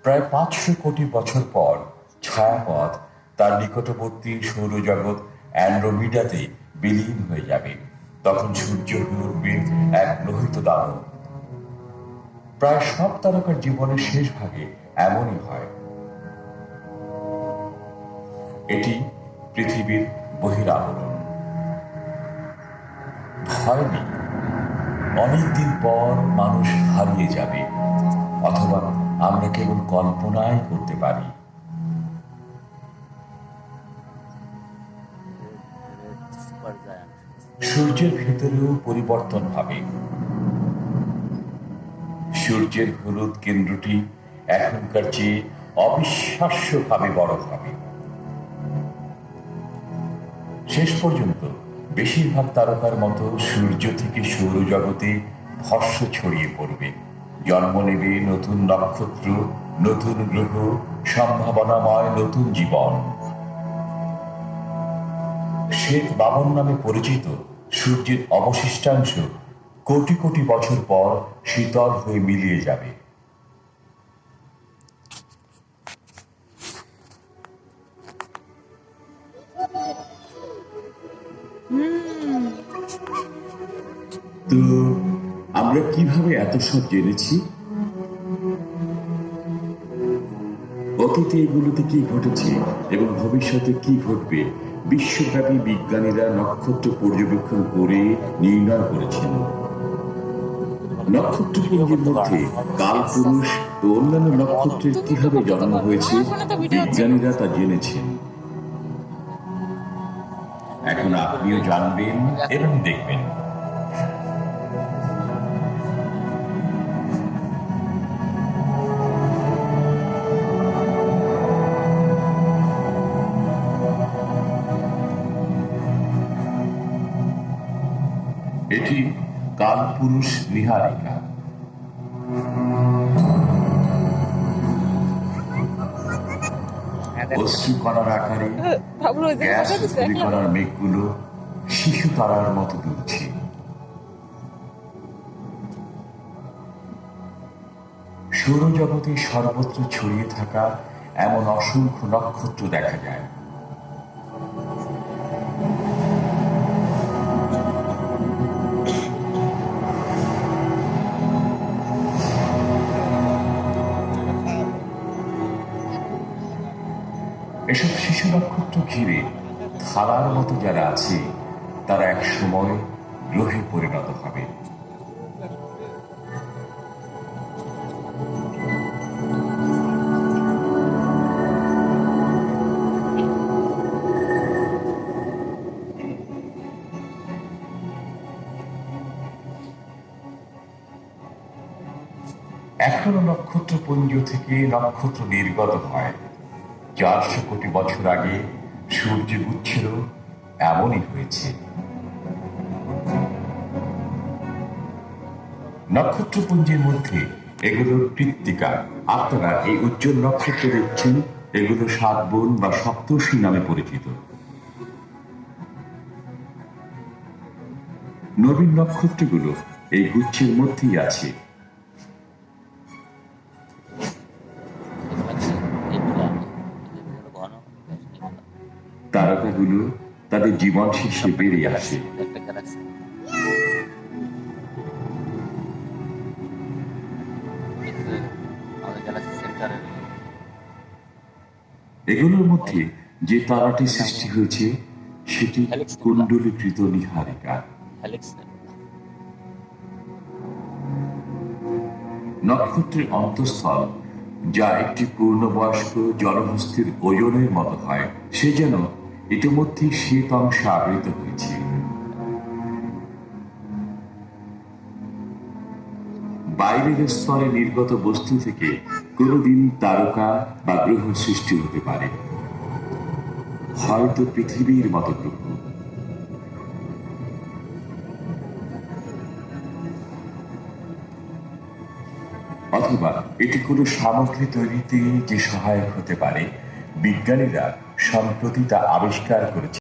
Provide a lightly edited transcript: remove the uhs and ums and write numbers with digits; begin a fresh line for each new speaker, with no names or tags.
প্রায় 500 কোটি বছর পর ছায়াপথ তার নিকটবর্তী সৌরজগৎ অ্যান্ড্রোমিডাতে বিলীন হয়ে যাবে। তখন সূর্য হয়ে উঠবে এক লোহিত দানব। প্রায় সব তারকার জীবনের শেষ ভাগে এমনই হয়। এটি পৃথিবীর বহিরাবরণ। ভয় নেই, অনেকদিন পর মানুষ হারিয়ে যাবে, অথবা আমরা কেবল কল্পনাই করতে পারি। সূর্যের ভেতরেও পরিবর্তন হবে। সূর্যের হলুদ কেন্দ্রটি এখনকার চেয়ে অবিশ্বাস্যভাবে বড় হবে। শেষ পর্যন্ত বেশিরভাগ তারকার মতো সূর্য থেকে সৌরজগতে ভস্ম ছড়িয়ে পড়বে। জন্ম নেবে নতুন নক্ষত্র, নতুন গ্রহ, সম্ভাবনাময় নতুন জীবন। শ্বেত বামন নামে পরিচিত সূর্যের অবশিষ্টাংশ কোটি কোটি বছর পর শীতল হয়ে মিলিয়ে যাবে। তো আমরা কিভাবে এত সব জেনেছি? অতীতে এগুলোতে কি ঘটেছে এবং ভবিষ্যতে কি ঘটবে বিশ্বব্যাপী বিজ্ঞানীরা নক্ষত্র পর্যবেক্ষণ করে নির্ণয় করেছেন। নক্ষত্রপুঞ্জের মধ্যে কালপুরুষ ও অন্যান্য নক্ষত্রের কিভাবে জন্ম হয়েছে বিজ্ঞানীরা তা জেনেছেন। এখন আপনিও জানবেন এবং দেখবেন। এটি কালপুরুষ নীহারিকা। অশ্রুকণার আকারে গ্যাস কণার মেঘগুলো শিশু তারার মতো দুলছে। সৌরজগতে সর্বত্র ছড়িয়ে থাকা এমন অসংখ্য নক্ষত্র দেখা যায়। এসব শিশু নক্ষত্র ঘিরে থালার মতো যারা আছে তারা এক সময় গ্রহে পরিণত হবে। এখনো নক্ষত্রপুঞ্জ থেকে নক্ষত্র নির্গত হয়। 400 কোটি বছর আগে সূর্যগুচ্ছেরও এমনই হয়েছে। নক্ষত্রপুঞ্জের মধ্যে এগুলোর কৃত্তিকা। আপনারা এই উজ্জ্বল নক্ষত্র দেখছেন, এগুলো 7 বোন বা সপ্তর্ষি নামে পরিচিত। নবীন নক্ষত্রগুলো এই গুচ্ছের মধ্যেই আছে। তারকাগুলো তাদের জীবন শেষে বেরিয়ে আসে। এগুলোর মধ্যে যে তারাটি সৃষ্টি হয়েছে সেটি কুণ্ডলীকৃত নীহারিকা। নক্ষত্রের অন্তঃস্থল, যা একটি পূর্ণবয়স্ক জলহস্তির ওজনের মতো হয়, সে যেন ইতিমধ্যেই শ্বেত অংশে আবৃত হয়েছে। বাইরের স্তরে নির্গত বস্তু থেকে কোনোদিন তারকা বা গ্রহ সৃষ্টি হতে পারে, হয়তো পৃথিবীর মতো গ্রহ। অথবা এটি কোনো সামগ্রী তৈরিতে যে সহায়ক হতে পারে, বিজ্ঞানীরা সম্প্রতি তা আবিষ্কার করেছে।